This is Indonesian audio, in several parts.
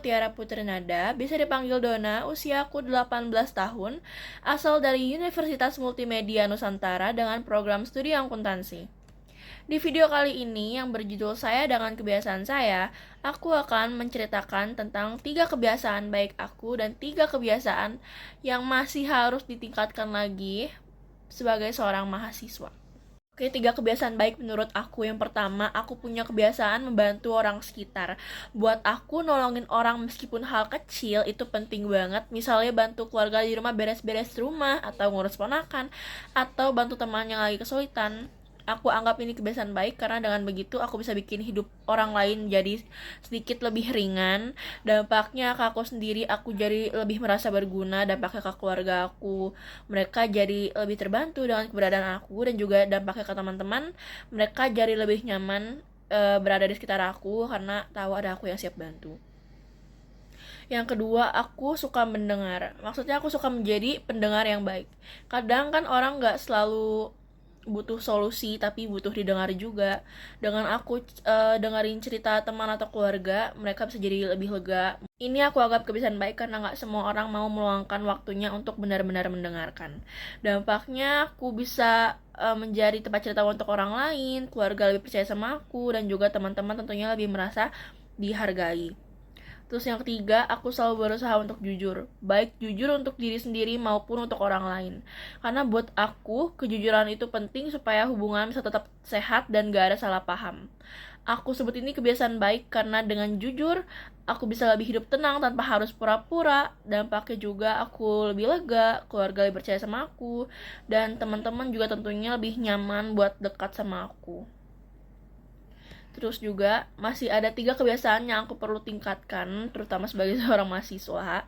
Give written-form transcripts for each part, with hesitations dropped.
Tiara Putrinada, bisa dipanggil Dona, usiaku 18 tahun, asal dari Universitas Multimedia Nusantara dengan program studi akuntansi. Di video kali ini yang berjudul Saya dengan Kebiasaan Saya, aku akan menceritakan tentang 3 kebiasaan baik aku dan 3 kebiasaan yang masih harus ditingkatkan lagi sebagai seorang mahasiswa. Oke, 3 kebiasaan baik menurut aku. Yang pertama, aku punya kebiasaan membantu orang sekitar. Buat aku, nolongin orang meskipun hal kecil itu penting banget. Misalnya bantu keluarga di rumah beres-beres rumah, atau ngurus ponakan, atau bantu teman yang lagi kesulitan. Aku anggap ini kebiasaan baik karena dengan begitu aku bisa bikin hidup orang lain jadi sedikit lebih ringan. Dampaknya ke aku sendiri, aku jadi lebih merasa berguna. Dampaknya ke keluarga aku, mereka jadi lebih terbantu dengan keberadaan aku. Dan juga dampaknya ke teman-teman, mereka jadi lebih nyaman berada di sekitar aku karena tahu ada aku yang siap bantu. Yang kedua, aku suka mendengar. Maksudnya aku suka menjadi pendengar yang baik. Kadang kan orang gak selalu butuh solusi, tapi butuh didengar juga. Dengan aku dengerin cerita teman atau keluarga, mereka bisa jadi lebih lega. Ini aku anggap kebiasaan baik karena gak semua orang mau meluangkan waktunya untuk benar-benar mendengarkan. Dampaknya aku bisa menjadi tempat cerita untuk orang lain, keluarga lebih percaya sama aku, dan juga teman-teman tentunya lebih merasa dihargai. Terus yang ketiga, aku selalu berusaha untuk jujur. Baik jujur untuk diri sendiri maupun untuk orang lain. Karena buat aku, kejujuran itu penting supaya hubungan bisa tetap sehat dan gak ada salah paham. Aku sebut ini kebiasaan baik karena dengan jujur, aku bisa lebih hidup tenang tanpa harus pura-pura. Dampaknya juga aku lebih lega, keluarga lebih percaya sama aku, dan teman-teman juga tentunya lebih nyaman buat dekat sama aku. Terus juga masih ada 3 kebiasaan yang aku perlu tingkatkan, terutama sebagai seorang mahasiswa.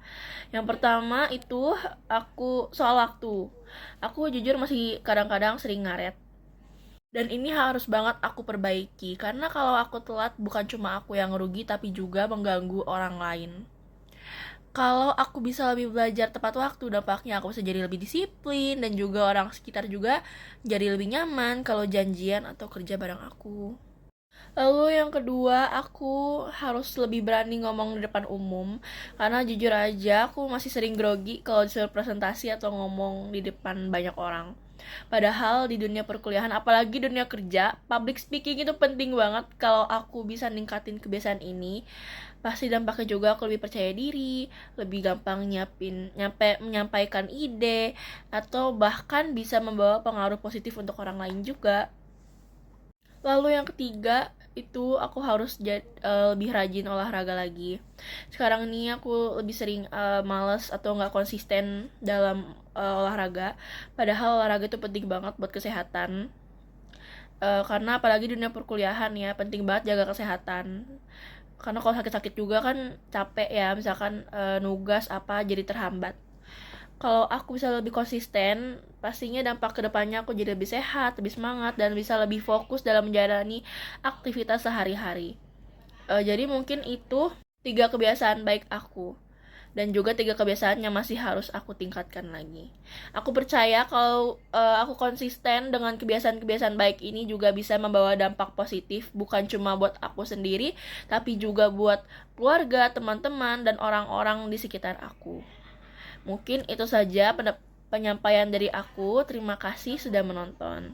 Yang pertama itu aku soal waktu. Aku jujur masih kadang-kadang sering ngaret. Dan ini harus banget aku perbaiki, karena kalau aku telat bukan cuma aku yang rugi tapi juga mengganggu orang lain. Kalau aku bisa lebih belajar tepat waktu, dampaknya aku bisa jadi lebih disiplin dan juga orang sekitar juga jadi lebih nyaman kalau janjian atau kerja bareng aku. Lalu yang kedua, aku harus lebih berani ngomong di depan umum. Karena jujur aja, aku masih sering grogi kalau disuruh presentasi atau ngomong di depan banyak orang. Padahal di dunia perkuliahan, apalagi dunia kerja, public speaking itu penting banget. Kalau aku bisa ningkatin kebiasaan ini, pasti dampaknya juga aku lebih percaya diri, lebih gampang menyampaikan ide, atau bahkan bisa membawa pengaruh positif untuk orang lain juga. Lalu yang ketiga, itu aku harus lebih rajin olahraga lagi. Sekarang ini aku lebih sering males atau nggak konsisten dalam olahraga. Padahal olahraga itu penting banget buat kesehatan. Karena apalagi dunia perkuliahan ya, penting banget jaga kesehatan. Karena kalau sakit-sakit juga kan capek ya, misalkan nugas apa jadi terhambat. Kalau aku bisa lebih konsisten, pastinya dampak kedepannya aku jadi lebih sehat, lebih semangat, dan bisa lebih fokus dalam menjalani aktivitas sehari-hari. Jadi mungkin itu 3 kebiasaan baik aku, dan juga 3 kebiasaan yang masih harus aku tingkatkan lagi. Aku percaya kalau aku konsisten dengan kebiasaan-kebiasaan baik ini juga bisa membawa dampak positif, bukan cuma buat aku sendiri, tapi juga buat keluarga, teman-teman, dan orang-orang di sekitar aku. Mungkin itu saja penyampaian dari aku. Terima kasih sudah menonton.